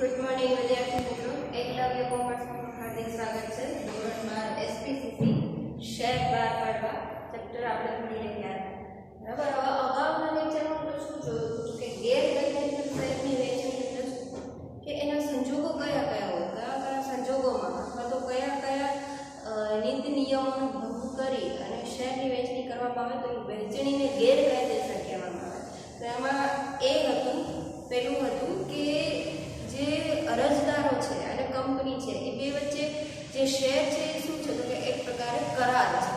Good morning વિદ્યાર્થી મિત્રો, એકલવ્ય કોમર્સમાં હાર્દિક સ્વાગત છે। ધોરણ 12 એસપીસીસી શેર બહાર પાડવા ચેપ્ટર આપણે ભણી રહ્યા હતા। બરાબર, હવે અગાઉના લેક્ચરમાં આપણે શું જોયું હતું કે ગેરકાયદેસર શેરની વેચણી એટલે શું, કે એના સંજોગો કયા કયા હોય, કયા કયા સંજોગોમાં અથવા તો કયા કયા નીતિ નિયમોનો ભંગ કરી અને શેરની વેચણી કરવામાં આવે તો એ વેચણીને ગેરકાયદેસર કહેવામાં આવે। તો એમાં એ હતું, પહેલું હતું કે જે અરજદારો છે અને કંપની છે એ બે વચ્ચે જે શેર છે એ શું છે, તો કે એક પ્રકારે કરાર છે।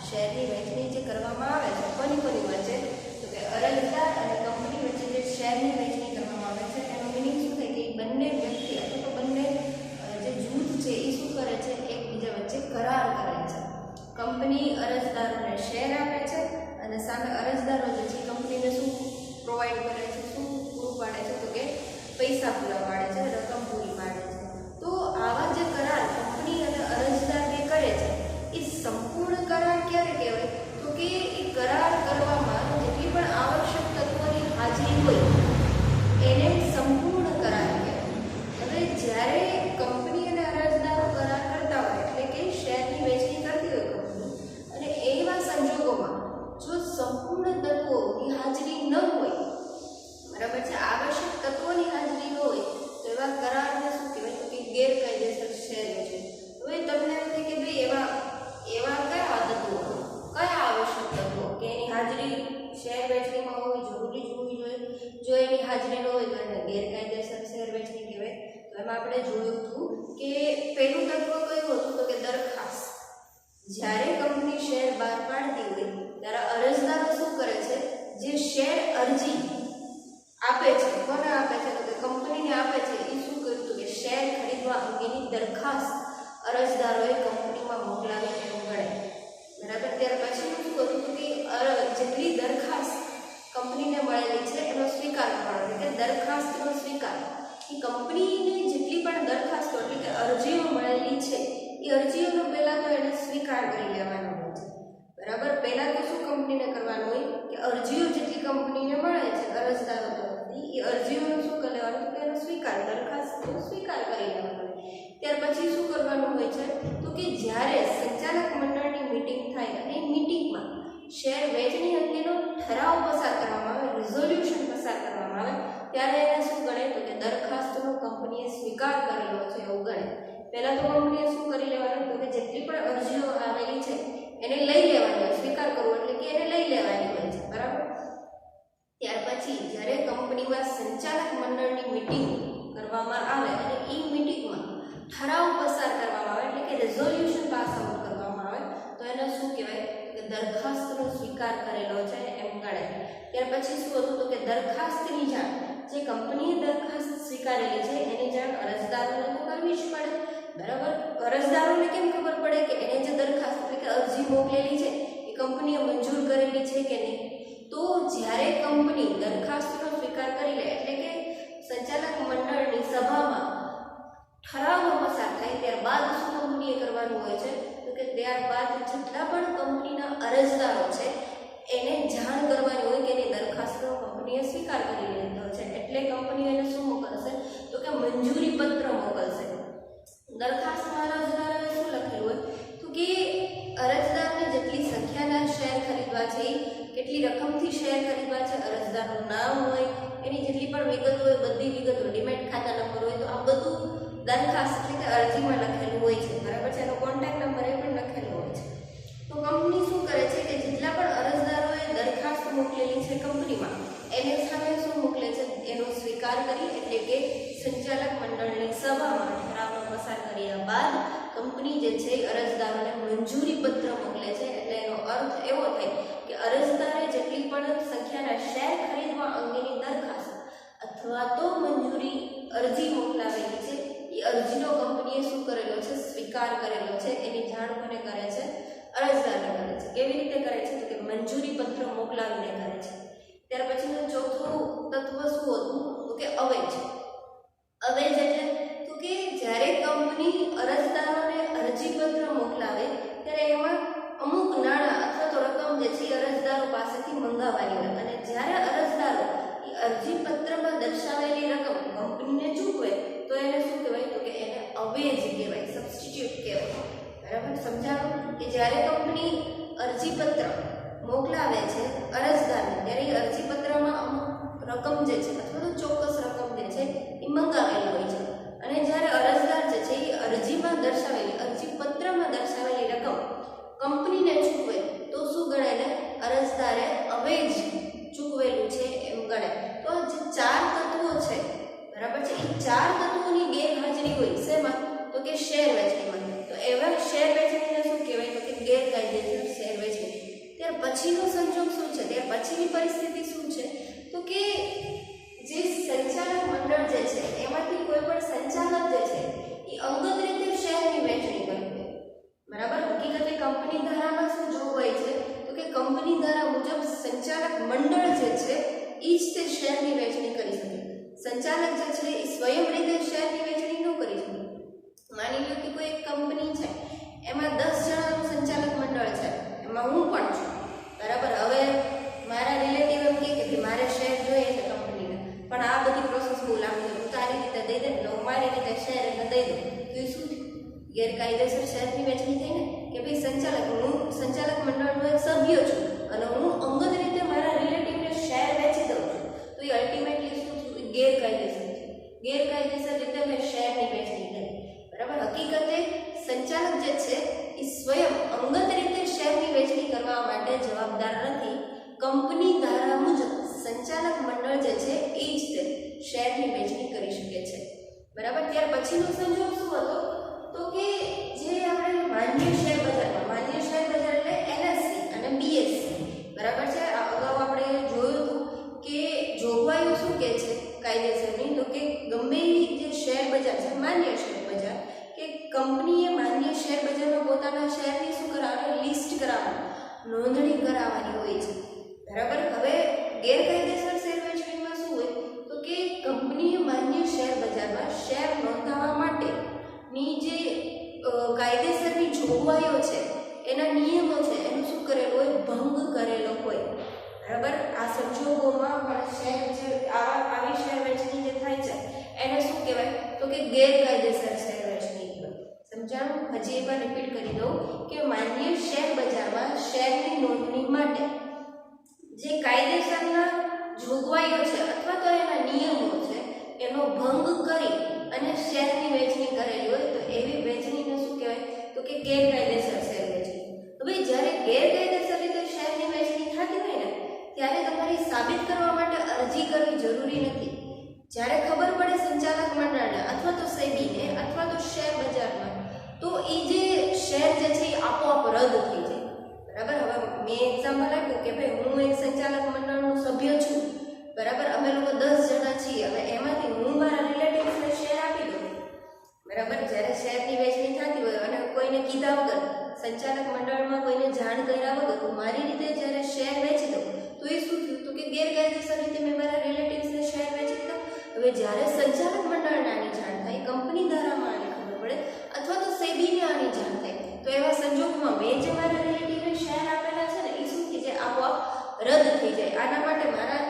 શેરની વેચણી જે કરવામાં આવે છે કોની વચ્ચે, તો કે અરજદાર અને કંપની વચ્ચે જે શેરની વેચણી કરવામાં આવે છે એનો મિનિંગ શું થાય કે બંને વ્યક્તિ અથવા તો બંને જે જૂથ છે એ શું કરે છે, એકબીજા વચ્ચે કરાર કરે છે। કંપની અરજદારોને શેર આપે છે અને સામે અરજદારો જે છે કંપનીને શું પ્રોવાઈડ કરે છે, શું પૂરું પાડે છે, તો કે પૈસા પૂરા પાડે છે, રકમ પૂરી પાડે છે। તો આવા જે કરાર કંપની અને અરજદાર બે કરે છે એ સંપૂર્ણ કરાર ક્યારે કહેવાય, તો કે એ કરાર કરવામાં જેટલી પણ આવશ્યક તત્વોની હાજરી હોય એને સંપૂર્ણ કરાર કહેવાય। હવે જ્યારે કંપની અને અરજદારો કરાર કરતા હોય એટલે કે શેરની વેચણી કરતી હોય કંપની, અને એવા સંજોગોમાં જો સંપૂર્ણ તત્વોની હાજરી ન હોય, બરાબર છે, આવશ્યક તત્વોની હાજરી ન હોય તો એવા કરારને શું કહેવાય, તો કે ગેરકાયદેસર શેર વેચણી। હવે તમને એમ થાય કે ભાઈ એવા કયા તત્વો, કયા આવશ્યક તત્વો કે એની હાજરી શેર વેચણીમાં હોવી જરૂરી જ હોવી જોઈએ, જો એની હાજરી ન હોય તો એને ગેરકાયદેસર શેર વેચણી કહેવાય। તો એમાં આપણે જોયું હતું કે પહેલું તત્વ કયું હતું, તો કે દરખાસ્ત। જ્યારે કંપની શેર બહાર પાડતી હોય ત્યારે અરજદારો શું કરે છે, જે શેર અરજી આપે છે, કોને આપે છે, તો કે કંપનીને આપે છે, એ શું કર્યું હતું કે શેર ખરીદવા અંગેની દરખાસ્ત અરજદારોએ કંપનીમાં મોકલાવી એમ ગણાય, બરાબર। ત્યાર પછી શું હતું કે જેટલી દરખાસ્ત કંપનીને મળેલી છે એનો સ્વીકાર કરવાનો, કે દરખાસ્તનો સ્વીકાર, એ કંપનીને જેટલી પણ દરખાસ્તો એટલે કે અરજીઓ મળેલી છે એ અરજીઓનો પહેલા તો એને સ્વીકાર કરી લેવાનો હોય છે, બરાબર। પહેલા તો શું કંપનીને કરવાનું હોય કે અરજીઓ જેટલી કંપનીને મળે છે અરજદારો તરફથી એ અરજીઓનો શું કરી લેવાનું, તો એનો સ્વીકાર, દરખાસ્તનો સ્વીકાર કરી લેવાનો હોય। ત્યાર પછી શું કરવાનું હોય છે, તો કે જ્યારે સંચાલક મંડળની મીટિંગ થાય અને એ મીટિંગમાં શેર વેચણી અંગેનો ઠરાવ પસાર કરવામાં આવે, રિઝોલ્યુશન પસાર કરવામાં આવે, ત્યારે એને શું ગણે, તો કે દરખાસ્તનો કંપનીએ સ્વીકાર કરેલો છે એવું ગણે। પહેલા તો કંપનીએ શું કરી લેવાનું, તો કે જેટલી પણ અરજીઓ આવેલી છે એને લઈ લેવાની હોય, સ્વીકાર કરવો એટલે કે એને લઈ લેવાની હોય છે, બરાબર। ત્યાર પછી જ્યારે કંપનીમાં સંચાલક મંડળની મીટિંગ કરવામાં આવે અને એ મીટિંગમાં ઠરાવ પસાર કરવામાં આવે એટલે કે રેઝોલ્યુશન પાસ આઉટ કરવામાં આવે તો એને શું કહેવાય, કે દરખાસ્તનો સ્વીકાર કરેલો છે એમ ગણાય। ત્યાર પછી શું હતું, તો કે દરખાસ્તની જાણ, જે કંપનીએ દરખાસ્ત સ્વીકારેલી છે એની જાણ અરજદારોને તો કરવી જ પડે, બરાબર। અરજદારોને કેમ ખબર પડે કે એને જે દરખાસ્ત એટલે કે અરજી મોકલેલી છે એ કંપનીએ મંજૂર કરેલી છે કે નહીં, તો જ્યારે કંપની દરખાસ્તનો સ્વીકાર કરી લે એટલે કે સંચાલક મંડળની સભામાં ઠરાવો પસાર થાય ત્યારબાદ શું કંપનીએ કરવાનું હોય છે, તો કે ત્યારબાદ જેટલા પણ કંપનીના અરજદારો છે એને જાણ કરવાની હોય કે એની દરખાસ્તનો કંપનીએ સ્વીકાર કરી લીધો છે, એટલે કંપની એને શું મોકલશે, તો કે મંજૂરી પત્ર મોકલશે। દરખાસ્તમાં અરજદારોએ શું લખેલું હોય, તો કે અરજદારને જેટલી સંખ્યાના શેર ખરીદવા છે, કેટલી રકમથી શેર ખરીદવા છે, અરજદારનું નામ હોય, એની જેટલી પણ વિગતો હોય બધી વિગતો, ડીમેટ ખાતા નંબર હોય, તો આ બધું દરખાસ્ત એટલે કે અરજીમાં લખેલું હોય છે, બરાબર છે। એનો કોન્ટેક્ટ નંબર એ પણ લખેલો હોય છે। તો કંપની શું કરે છે કે જેટલા પણ અરજદારોએ દરખાસ્ત મોકલેલી છે કંપનીમાં એને સામે શું મોકલે છે, એનો સ્વીકાર કરી એટલે કે સંચાલક મંડળની સભામાં ઠરાવનો પસાર કર્યા બાદ કંપની જે છે અરજદારોને મંજૂરી પત્ર મોકલે છે, એટલે એનો અર્થ એવો થાય કે અરજદારે જેટલી પણ સંખ્યાના શેર ખરીદવા અંગેની દરખાસ્ત અથવા તો મંજૂરી અરજી મોકલાવેલી છે એ અરજીનો કંપનીએ શું કરેલો છે, સ્વીકાર કરેલો છે, એની જાણ કોને કરે છે, અરજદારને કરે છે। કેવી રીતે કરે છે, તો કે મંજૂરી પત્ર મોકલાવીને કરે છે। ત્યાર પછીનું ચોથું તત્વ શું હતું, તો કે અવેજ। અવેજ એટલે તો કે જ્યારે કંપની અરજદારોને અરજીપત્ર મોકલાવે ત્યારે એમાં અમુક નાણાં અથવા તો રકમ જે છે અરજદારો પાસેથી મંગાવવાની હોય, અને જ્યારે અરજદારો એ અરજીપત્રમાં દર્શાવેલી રકમ કંપનીને ચૂકવે તો સમજાવું કે જ્યારે કંપની અરજીપત્ર મોકલાવે છે અરજદારને, ત્યારે એ અરજીપત્રમાં અમુક રકમ જે છે અથવા તો ચોક્કસ રકમ જે છે એ મંગાવેલી હોય છે, અને જ્યારે અરજદાર જે છે એ અરજીમાં દર્શાવેલી, અરજીપત્રમાં દર્શાવેલી રકમ કંપનીને ચૂકવે તો શું ગણાય? અરજદારે અવેજ ચૂકવેલું છે એમ ગણાય. તો જે ચાર તત્વો છે, બરાબર છે, એ ચાર તત્વોની ગેરહાજરી હોય શેમાં? તો કે શેર વેચણીમાં. તો એવા શેર વેચણીને શું કહેવાય? તો કે ગેરકાયદેસર શેર વેચણી. ત્યાર પછીનો સંજોગ શું છે? ત્યાર પછીની પરિસ્થિતિ શું છે? તો કે જે સંચાલક મંડળ જે છે એમાંથી કોઈ પણ સંચાલક જે છે એ અંગત રીતે શેરની વેચણી કરે, બરાબર. હકીકતે કંપની ધારામાં શું જોગવાઈ છે? તો કે કંપની ધારા મુજબ સંચાલક મંડળ જે છે એ જ તે શેરની વેચણી કરી શકે. સંચાલક જે છે એ સ્વયં રીતે શેરની વેચણી ન કરી શકે. માની લો કે કોઈ એક કંપની છે, એમાં 10 જણાનું સંચાલક મંડળ છે, એમાં હું પણ છું, બરાબર. હવે મારા રિલેટિવ એમ કહે કે મારે શેર જોઈએ છે કંપનીને, પણ આ બધી પ્રોસેસ બહુ લાંબી છે, હું તારી રીતે દઈ દે ને હું મારી રીતે શેર એને દઈ દઉં, તો એ શું ગેરકાયદેસર શેરની વેચણી થઈ ને? કે ભાઈ હું સંચાલક મંડળનો એક સભ્ય છું અને હું અંગત રીતે મારા રિલેટિવને શેર વેચી દઉં છું, તો એ અલ્ટિમેટલી શું થયું? ગેરકાયદેસર છે. ગેરકાયદેસર રીતે મેં શેરની વેચણી કરી, બરાબર. હકીકતે સંચાલક જે છે એ સ્વયં અંગત રીતે શેરની વેચણી કરવા માટે જવાબદાર નથી. કંપની ધારા મુજબ સંચાલક મંડળ જે છે એ જ તે શેરની વેચણી કરી શકે છે, બરાબર. ત્યાર પછીનો સંજોગ શું હતો? તો કે જે આપણે માન્ય શેર બજારમાં, માન્ય શેર બજાર એટલે એનએસસી અને બીએસસી, બરાબર છે. અગાઉ આપણે જોયું હતું કે જોગવાઈઓ શું કહે છે કાયદેસરની? તો કે ગમે જે શેર બજાર છે, માન્ય શેર બજાર, કે કંપનીએ માન્ય શેર બજારમાં પોતાના શેરની શું કરાવવાની? લિસ્ટ કરાવવાની, નોંધણી કરાવવાની હોય છે, બરાબર. હવે ગેરકાયદેસર શેર વેચણીમાં શું હોય? તો કે કંપનીએ માન્ય શેર બજારમાં શેર નોંધાવવા માટેની જે કાયદેસરની જોગવાઈઓ છે, એના નિયમો છે, એનું શું કરેલું હોય? ભંગ કરેલો હોય, બરાબર. આ સંજોગોમાં પણ શેર જે આવી શેર વેચણી જે થાય છે એને શું કહેવાય? તો કે ગેરકાયદેસર શેર વેચણી. સમજાણું? હજી એકવાર રિપીટ કરી દઉં કે માન્ય શેર બજારમાં શેરની નોંધણી માટે જે કાયદેસરના જોગવાઈઓ છે અથવા તો એના નિયમો છે એનો ભંગ કરી અને શેરની વેચણી કરેલી હોય તો એવી વેચણીને શું કહેવાય? તો કે ગેરકાયદેસર શેર વેચણી. હવે જ્યારે ગેરકાયદેસર રીતે શેરની વેચણી થતી હોય ને, ત્યારે તમારી સાબિત કરવા માટે અરજી કરવી જરૂરી નથી. જ્યારે ખબર પડે સંચાલક મંડળને અથવા તો સેબીને અથવા તો શેર બજારમાં, તો એ જે શેર જે છે એ આપોઆપ રદ થઈ જાય, બરાબર. હવે મેં એક્ઝામ્પલ આપ્યું કે ભાઈ હું એક સંચાલક મંડળનો સભ્ય છું, બરાબર. અમે લોકો 10 જણા છીએ, હવે એમાંથી હું મારા રિલેટિવ્સને શેર આપી દઉં, બરાબર. જ્યારે શેરની વેચણી થતી હોય અને કોઈને કીધા વગર, સંચાલક મંડળમાં કોઈને જાણ કર્યા વગર હું મારી રીતે જ્યારે શેર વેચી દઉં, તો એ શું થયું? તો કે ગેરકાયદેસર રીતે મેં મારા રિલેટિવ્સને શેર વેચી દીધા. હવે જ્યારે સંચાલક મંડળને આની જાણ થાય, કંપની ધારામાં આની ખબર પડે અથવા તો સેબીને આની જાણ થાય, તો એવા સંજોગોમાં મેં જે મારા રિલેટિવને શેર આપેલા છે ને એ શું થઈ જાય? આપોઆપ રદ થઈ જાય. આના માટે મારા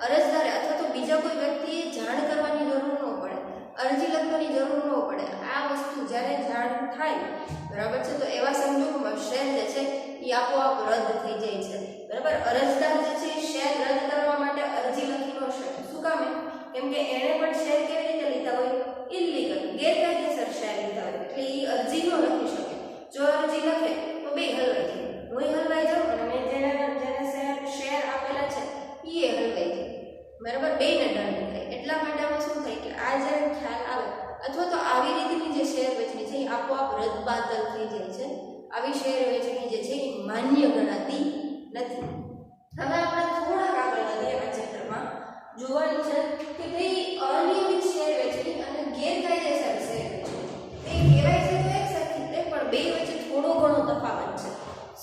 અરજદારે અથવા તો બીજા કોઈ વ્યક્તિએ જાણ કરવાની જરૂર ન પડે, અરજી લખવાની જરૂર ન પડે. આ વસ્તુ જ્યારે જાણ થાય, બરાબર છે, તો એવા સંજોગોમાં શેર જે છે એ આપોઆપ રદ થઈ જાય છે, બરાબર. અરજદાર જે છે શેર રદ કરવા માટે અરજી લખી ન શકે. શું કામ? કેમ કે એણે પણ શેર કેવી રીતે લીધા હોય? ઇલીગલ, ગેરકાયદેસર શેર લીધા હોય, એટલે એ અરજી ન લખી શકે. જો અરજી લખે તો બે હલવાઈ જાય, હું હલવાઈ જાઉં અને મેં જેને શેર આપેલા છે એ હલવાઈ જાય, બરાબર. બેને દંડ થાય. એટલા માટે આમાં શું થાય કે આ જ્યારે ખ્યાલ આવે અથવા તો આવી રીતની જે શેર વેચણી છે એ આપોઆપ રદબાતલ થઈ જાય છે. આવી શેર વેચણી જે છે એ માન્ય ગણાતી નથી. હવે આપણે થોડાક આગળ વધીએ આ ચેપ્ટરમાં. જોવાનું છે કે ભાઈ અનિયમિત શેર વેચણી અને ગેરકાયદેસર શેર વેચણી એ કહેવાય છે તો એક સરખી જ, પણ બે વચ્ચે થોડો ઘણો તફાવત છે.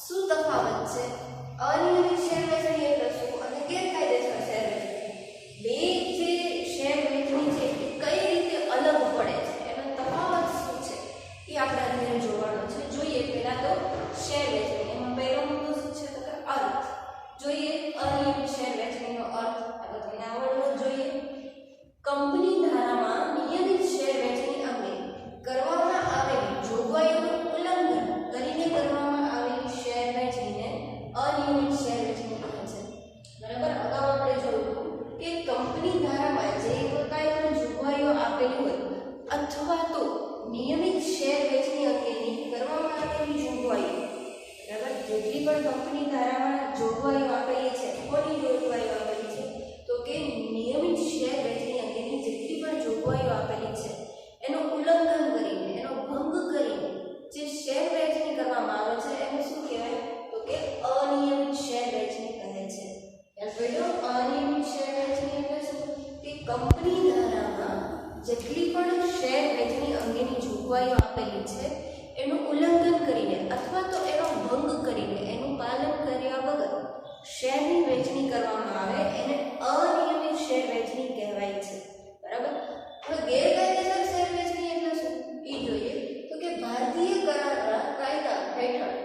શું તફાવત છે? અનિયમિત શેર વેચણી એટલે શું અને ગેરકાયદેસર શેર વેચણી, બે જે શેર વેચણી છે એ કઈ રીતે અલગ પડે છે, એનો તફાવત શું છે એ આપણે અત્યારે જોવાનો છે. જોઈએ પહેલા તો શેર વેચણી. એમાં પહેલો મુદ્દો શું છે? તો પણ કંપની ધારામાં જોગવાઈઓ આપેલી છે, કોની જોગવાઈઓ આપેલી છે તો કે નિયમિત શેર વહેંચણી અંગેની જેટલી પણ જોગવાઈઓ આપેલી છે એનું ઉલ્લંઘન કરીને, એનો ભંગ કરીને જે શેર વહેંચણી કરવામાં આવે છે એને શું કહેવાય તો કે અનિયમિત શેર વહેંચણી કહે છે. યાદ રાખજો, અનિયમિત શેર વહેંચણી એટલે શું કે કંપની ધારામાં જેટલી પણ શેર વહેંચણી અંગેની જોગવાઈઓ આપેલી છે એનું ઉલ્લંઘન કરીને અથવા તો એનો ભંગ કરીને, એનું પાલન કર્યા વગર શેરની વહેંચણી કરવામાં આવે એને અનિયમિત શેર વહેંચણી કહેવાય છે. બરાબર. હવે ગેરકાયદેસર શેર વહેંચણી એટલે શું એ જોઈએ તો કે ભારતીય કરારના કાયદા હેઠળ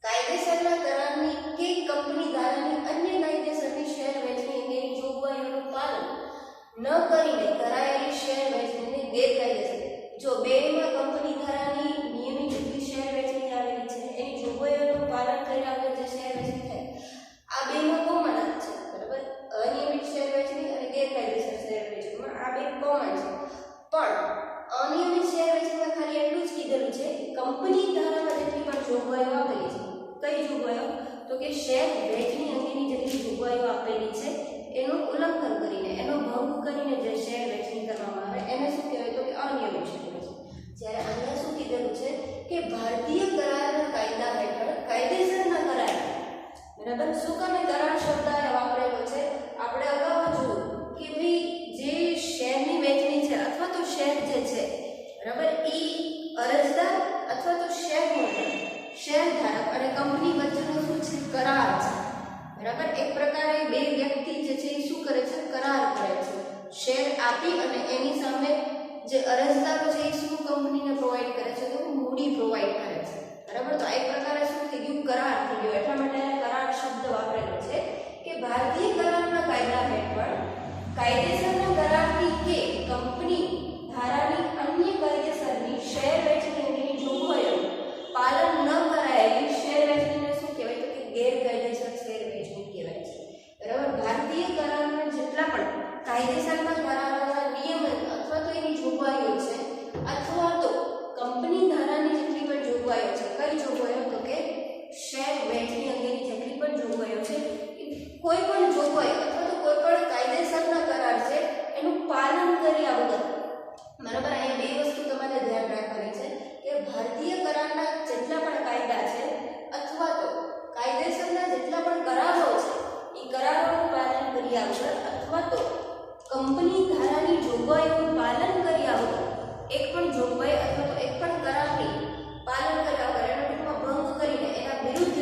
કાયદેસરના કરારની કે કંપની ધારાની અન્ય કાયદેસરની શેર વહેંચણી અંગેની જોગવાઈઓનું પાલન ન કરીને કરાયેલી શેર વહેંચણીને ગેરકાયદેસર. જો બેમાં કંપની ધારાની નિયમિત જેટલી શેર વહેંચણી આવેલી છે એની જોગવાઈઓનું પાલન કર્યા વગર જે શેર વહેંચણી થાય, આ બેમાં કોમન જ છે. બરાબર. અનિયમિત શેર વહેંચણી અને ગેરકાયદેસર શેર વહેંચણીમાં આ બે કોમન છે. પણ અનિયમિત શેર વહેંચણીમાં ખાલી એટલું જ કીધેલું છે કંપની ધારામાં જેટલી પણ જોગવાઈઓ આપેલી છે, કઈ જોગવાઈઓ તો કે શેર વહેંચણી અંગેની જેટલી જોગવાઈઓ આપેલી છે એનું ઉલ્લંઘન કરીને, એનો ભંગ કરીને જે શેર વહેંચણી કરવામાં આવે એને શું કહેવાય તો કે અનિયમિત શેર વહેંચણી. જ્યારે અહીંયા શું કીધેલું છે કે ભારતીય કરારના કાયદા હેઠળ કાયદેસરના કરાર. બરાબર. શું કામે કરાર શબ્દ વાપરેલો છે? આપણે અગાઉ જોયું કે ભાઈ જે શેરની વહેંચણી છે અથવા તો શેર જે છે, બરાબર, એ અરજદાર અથવા તો શેર હોલ્ડર, શેર ધારક અને કંપની વચ્ચેનો શું છે? કરાર છે. બરાબર. એક પ્રકારે બે વ્યક્તિ જે છે એ શું કરે છે? કરાર કરે છે. શેર આપી અને એની સામે જે અરજદારો છે એ શું કંપનીને પ્રોવાઈડ કરે છે તો મૂડી પ્રોવાઈડ કરે છે. બરાબર. તો આ એક પ્રકારે શું થઈ ગયું? કરાર થઈ ગયો. એટલા માટે કરાર શબ્દ વાપરેલો છે કે ભારતીય કરારના કાયદા હેઠળ કાયદેસરના કરારની કે કંપની ધારાની અન્ય કાયદેસરની શેર વહેંચણી અંગેની જોગવાઈઓ પાલન ન કરાયેલી શેર વહેંચણીને શું કહેવાય તો કે ગેરકાયદેસર શેર વહેંચણી કહેવાય છે. બરાબર. ભારતીય કરારના જેટલા પણ કાયદેસરના કરારોના નિયમ અથવા તો એની જોગવાઈઓ છે અથવા તો કંપની ધારાની જેટલી પણ જોગવાઈઓ છે, કઈ જોગવાઈઓ તો કે શેર વહેંચણી અંગેની જેટલી પણ જોગવાઈઓ છે, કોઈ પણ જોગવાઈ અથવા તો કોઈ પણ કાયદેસરના કરાર છે એનું પાલન કર્યા વગર. બરાબર. અહીંયા બે વસ્તુ તમારે ધ્યાન રાખવાની છે કે ભારતીય કરારના જેટલા પણ કાયદા છે અથવા તો કાયદેસરના જેટલા પણ કરારો છે એ કરારોનું પાલન કર્યા વગર અથવા તો કંપની ધારાની જોગવાઈઓનું પાલન કર્યા વગર, એક પણ જોગવાઈ અથવા તો એક પણ કરારની પાલન કર્યા વગર એનો ટૂંકમાં ભંગ કરીને એના વિરુદ્ધ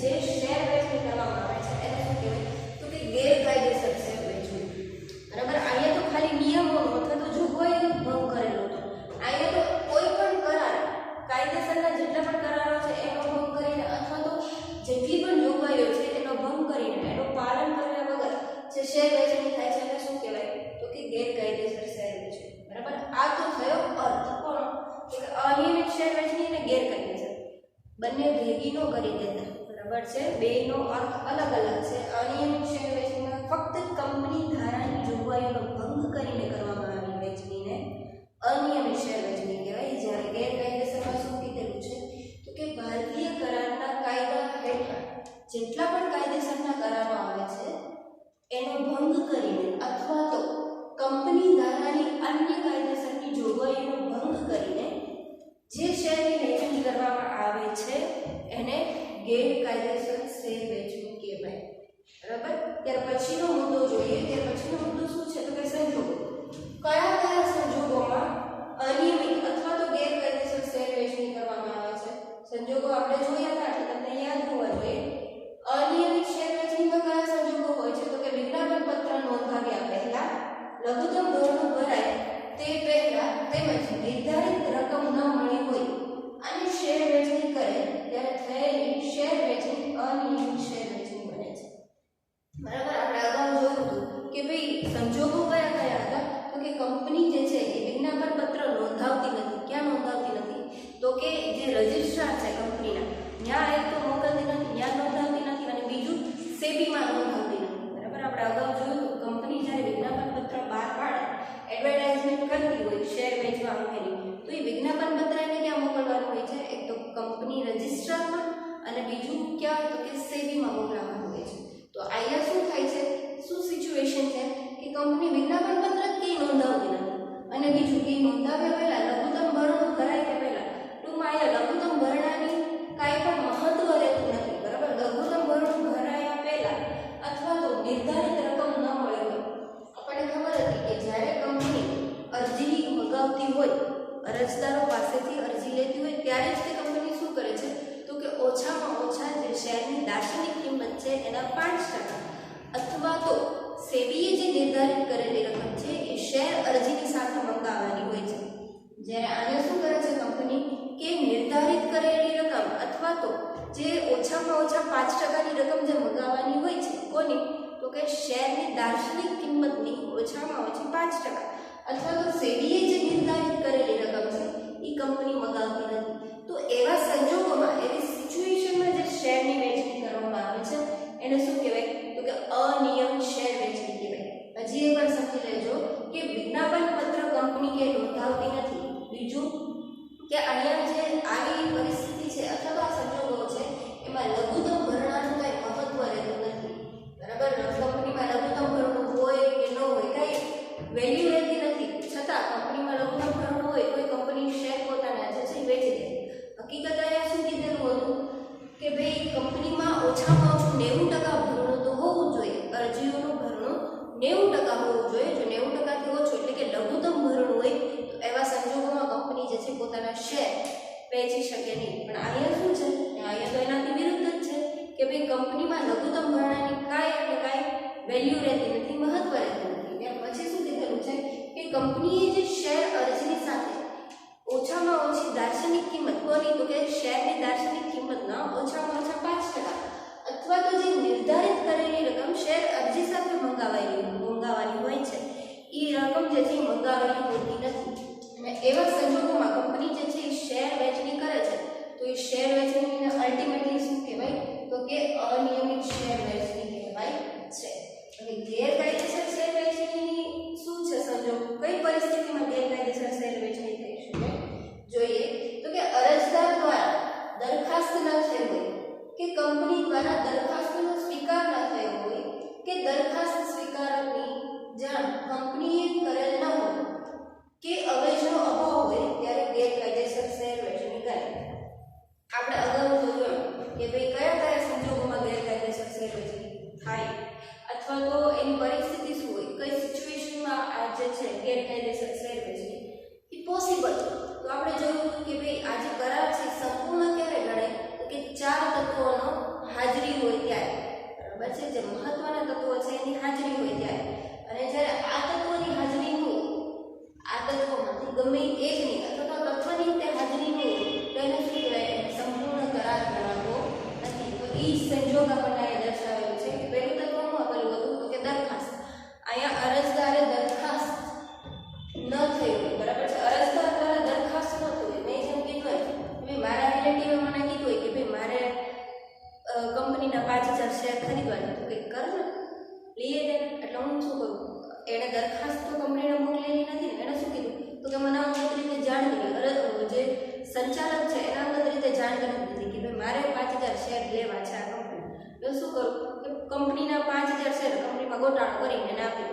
જે શેર વહેંચણી કરવામાં આવે છે એને શું કહેવાય તો કે ગેરકાયદેસર શેર વહેંચણી. બરાબર. અહીંયા તો ખાલી નિયમોનો અથવા તો જોગવાઈનો ભંગ કરેલો હતો. અહીંયા તો કોઈ પણ કરાર, કાયદેસરના જેટલા પણ કરારો છે એનો ભંગ કરીને અથવા તો જેટલી પણ જોગવાઈઓ છે એનો ભંગ કરીને એનું પાલન કર્યા વગર જે શેર વહેંચણી થાય છે એને શું કહેવાય તો કે ગેરકાયદેસર શેર વહેંચણી. બરાબર. આ તો થયો અર્થ. કોણ? કે અનિયમિત શેર વહેંચણી અને ગેરકાયદેસર બંને ભેગી ન કરી દેતા. બરાબર છે. બેનો અર્થ અલગ અલગ છે. અનિયમિત શેર વહેંચણીમાં ફક્ત કંપની ધારાની જોગવાઈઓનો ભંગ કરીને કરવામાં આવેલી વહેંચણીને અનિયમિત શેર વહેંચણી કહેવાય. જ્યારે ગેરકાયદેસરમાં શું કીધેલું છે તો કે ભારતીય કરારના કાયદા હેઠળ જેટલા પણ કાયદેસરના કરારો આવે છે એનો ભંગ કરીને અથવા તો કંપની ધારાની અન્ય કાયદેસરની જોગવાઈઓનો ભંગ કરીને જે શેરની વહેંચણી કરવામાં આવે છે એને ગેરકાયદેસર શેર વહેંચણી કહેવાય. બરાબર. ત્યાર પછીનો મુદ્દો જોઈએ. ત્યાર પછીનો મુદ્દો શું છે તો કે સંજોગો. કયા કયા સંજોગોમાં અનિયમિત અથવા તો ગેરકાયદેસર શેર વહેંચણી કરવામાં આવે છે? સંજોગો આપણે જોયા હતા એટલે તમને યાદ હોવા જોઈએ. અનિયમિત શેર વહેંચણીમાં કયા સંજોગો હોય છે તો કે વિજ્ઞાપન પત્ર નોંધાવ્યા પહેલા, લઘુત્તમ ધોરણો ભરાય તે પહેલા તેમજ નિર્ધારિત રકમ ન મળી હોય અને શેર વહેંચણી કરે ત્યારે થયેલી શેર વહેંચણી અનિયમિત શેર વહેંચણી બને છે. બરાબર. આપણે અગાઉ જોયું હતું કે ભાઈ સંજોગો કયા કયા હતા તો કે કંપની જે છે એ વિજ્ઞાપન પત્ર નોંધાવતી નથી. ક્યાં નોંધાવતી નથી તો કે જે રજિસ્ટ્રાર છે કંપનીના ત્યાં એક તો મોકલતી નથી, ત્યાં નોંધાવતી નથી અને બીજું સેબીમાં નોંધાવતી નથી. બરાબર. આપણે અગાઉ જોયું હતું કંપની જ્યારે વિજ્ઞાપન પત્ર બહાર પાડે, એડવર્ટાઇઝમેન્ટ કરતી હોય શેર વેચવા અંગેની, તો એ વિજ્ઞાપન પત્ર એને ક્યાં મોકલવાનું હોય છે? એક તો કંપની રજિસ્ટ્રારમાં અને બીજું ક્યાં તો કે સેબીમાં મોકલવાનું હોય છે. તો અહીંયા શું થાય છે, શું સિચ્યુએશન છે કે કંપની વિજ્ઞાપન પત્રક કે નોંધાવતી નથી અને બીજું કે નોંધાવ્યા પહેલા લઘુત્તમ ભરણું ભરાય તે પહેલા ટૂંકમાં અહીંયા લઘુત્તમ ભરણાની કાંઈ પણ મહત્વ રહેતું નથી. બરાબર, લઘુત્તમ ભરણું ભરાયા પહેલા અથવા તો નિર્ધારિત રકમ ન મળે હોય. આપણને ખબર હતી કે જ્યારે કંપની અરજી મગાવતી હોય, અરજદારો પાસેથી અરજી લેતી હોય ત્યારે જ તે કંપની શું કરે છે તો કે ઓછામાં ઓછા જે શેરની દાર્શનિક કિંમત છે એના 5% અથવા તો સેબીએ જે નિર્ધારિત કરેલી રકમ છે એ શેર અરજીની સાથે મંગાવવાની હોય છે. જ્યારે આને શું કરે છે કંપની કે નિર્ધારિત કરેલી રકમ અથવા તો જે ઓછામાં ઓછા 5%ની રકમ જે મંગાવવાની હોય છે કોની તો કે શેરની દાર્શનિક કિંમતની ઓછામાં ઓછી 5% અથવા તો સેબીએ જે નિર્ધારિત કરેલી રકમ છે એ કંપની મંગાવતી નથી. તો એવા સંજોગોમાં, એવી સિચ્યુએશનમાં જે શેરની વહેંચણી કરવામાં આવે છે એને શું કહેવાય તો કે અનિયમિત શેર વહેંચણી કહેવાય. હજી એકવાર સમજી લેજો કે વિજ્ઞાપન પત્ર કંપની કે નોંધાવતી નથી. બીજું કે અહીંયા જે આવી પરિસ્થિતિ છે અથવા તો આ સંજોગો છે એમાં લઘુત્તમ ભરણાનું કંઈ મહત્વ રહેતું નથી. બરાબર, કંપનીમાં લઘુત્તમ ભરણું હોય કે ન હોય કાંઈ વેલ્યુ રહેતી નથી. છતાં કંપનીમાં લઘુત્તમ ભરણું હોય કોઈ કંપની શેર પોતાના જે છે વેચી દે. હકીકત અહીંયા શું કીધેલું હતું કે ભાઈ કંપનીમાં ઓછામાં ઓછું 90% ભરણું તો હોવું જોઈએ. અરજીઓનું ભરણું 90% હોવું જોઈએ. જો 90%થી ઓછું એટલે કે લઘુત્તમ ભરણું હોય તો એવા સંજોગોમાં કંપની જે છે પોતાના શેર વેચી શકે નહીં. પણ અહીંયા શું છે, અહીંયા તો એનાથી વિરુદ્ધ જ છે કે ભાઈ કંપનીમાં લઘુત્તમ ભરણાની કાંઈ એટલે કાંઈ વેલ્યુ રહેતી નથી, મહત્વ રહેતું નથી. ત્યાર પછી શું કીધેલું છે કે કંપનીએ જે શેર અરજીની સાથે ઓછામાં ઓછી દાર્શનિક કિંમત કોની તો કે શેરની દાર્શનિક કિંમતના ઓછામાં ઓછા 5% અથવા તો જે નિર્ધારિત કરેલી રકમ શેર અરજી સાથે મંગાવવાની હોય છે એ રકમ જે છે મંગાવેલી હોતી નથી. અને એવા સંજોગોમાં કંપની જે છે એ શેર વેચણી કરે છે તો એ શેર વેચણીને અલ્ટિમેટલી શું કહેવાય તો કે અનિયમિત શેર વેચણી કહેવાય છે. હવે ગેરકાયદેસર શેર વેચણીની શું છે સંજોગ, કઈ પરિસ્થિતિમાં ગેરકાયદેસર શેર વેચણી થઈ શકે જોઈએ તો કે અરજદાર દ્વારા દરખાસ્ત ન થઈ હોય કે કંપની દ્વારા દરખાસ્તનો સ્વીકાર ન થયો હોય કે દરખાસ્ત સ્વીકારવાની જાણ કંપનીએ કરેલ ન હોય કે અવેજનો અભાવ હોય ત્યારે ગેરકાયદેસર શેર વેચણી કરે. આપણે અગાઉ જોયું કે ભાઈ કયા કયા સંજોગોમાં ગેરકાયદેસર શેર વેચણી થાય અથવા તો એની પરિસ્થિતિ શું હોય, કઈ સિચ્યુએશનમાં આ જે છે ગેરકાયદેસર શેર વેચણી એ પોસિબલ. તો આપણે જોયું કે ભાઈ આ જે કરાર છે સંપૂર્ણ ક્યારે ગણાય તો કે 4 તત્વોનો હાજરી હોય ત્યારે. બરાબર છે, જે મહત્વના તત્વો છે એની હાજરી હોય ત્યારે. અને જ્યારે આ તત્વોની હાજરી હોય, આ તત્વોમાંથી ગમે એકની અથવા તો તત્વની તે હાજરી હોય તો એને શું કહેવાય, સંપૂર્ણ કરાર ગણાતો નથી. તો એ સંજોગ આપણને અહીંયા દર્શાવેલું છે કે પહેલું તત્વ શું આપેલું હતું તો કે દરખાસ્ત. અહીંયા અરજદારે દરખાસ્ત ન થઈ હોય. બરાબર છે, અરજદાર દ્વારા દરખાસ્ત ન થઈ હોય. મેં જેમ કીધું હોય કે મારા રિલેટિવે મને કીધું હોય કે ભાઈ મારે કંપનીના 5000 શેર ખરીદવાના તો કંઈક કર ને લઈએ દે. એટલે હું શું કરું, એણે દરખાસ્ત તો કંપનીને મોકલેલી નથી ને, એણે શું કીધું તો કે મને અંગત રીતે જાણ કરી, જે સંચાલક છે એના અંગત રીતે જાણ કરી દીધી કે ભાઈ મારે 5000 શેર લેવા છે આ કંપની. તો શું કરું કે કંપનીના 5000 શેર કંપનીમાં ગોટાળો કરીને એને આપી.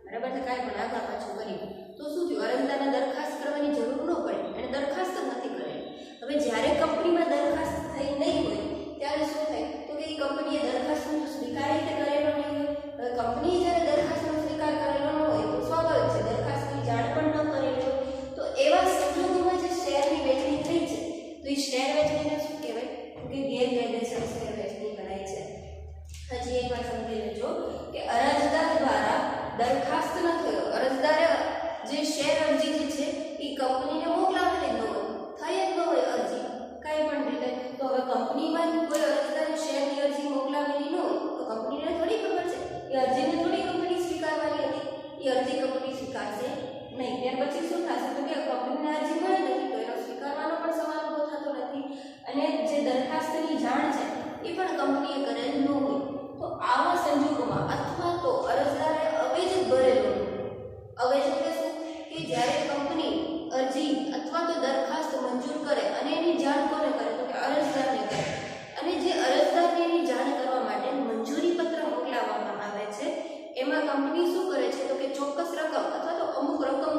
બરાબર છે, કાંઈ પણ આગા પાછું કરી તો શું થયું, અરજદારને દરખાસ્ત કરવાની જરૂર ન પડે, એને દરખાસ્ત જ નથી કરેલી. હવે જ્યારે કંપનીમાં દરખાસ્ત થઈ નહીં હોય ત્યારે શું થાય તો કે એ કંપનીએ દરખાસ્તનો સ્વીકાર રીતે કરેલો નહીં હોય. હવે કંપનીએ જ્યારે દરખાસ્તનો સ્વીકાર કરેલો ન હોય તો સ્વાભાવિક છે દરખાસ્તની જાણ પણ ન કરેલી હોય. તો એવા સંજોગોમાં જે શેરની વેચણી થઈ છે તો એ શેર વેચણીને શું કહેવાય કે ગેરકાયદેસર શેર વેચણી ગણાય છે. હજી એક વાર સમજી લેજો કે અરજદાર દ્વારા દરખાસ્ત ન થયો, અરજદારે જે શેર અરજી જે છે એ કંપનીને મોકલાવેલી ન હોય, થઈ જ ન હોય અરજી કાંઈ પણ રીતે. તો હવે કંપનીમાં કોઈ અરજદારે શેરની અરજી મોકલાવેલી ન હોય તો કંપનીને થોડી ખબર છે એ અરજીને થોડી કંપની સ્વીકારવાની હતી, એ અરજી કંપની સ્વીકારશે નહીં. ત્યાર પછી શું થશે તો કે કંપનીને અરજી મળી નથી તો એનો સ્વીકારવાનો પણ સવાલ ઊભો થતો નથી. અને જે દરખાસ્તની જાણ છે એ પણ કંપનીએ કરેલ ન હોય. તો આવા સંજોગોમાં અથવા તો અરજદારે અવેજ જ ભરેલો, અવેજ એટલે શું કે જ્યારે કંપની અરજી અથવા તો દરખાસ્ત મંજૂર કરે અને એની જાણ કોને કરે તો કે અરજદારને કરે, અને જે એમાં કંપની શું કરે છે તો કે ચોક્કસ રકમ અથવા તો અમુક રકમ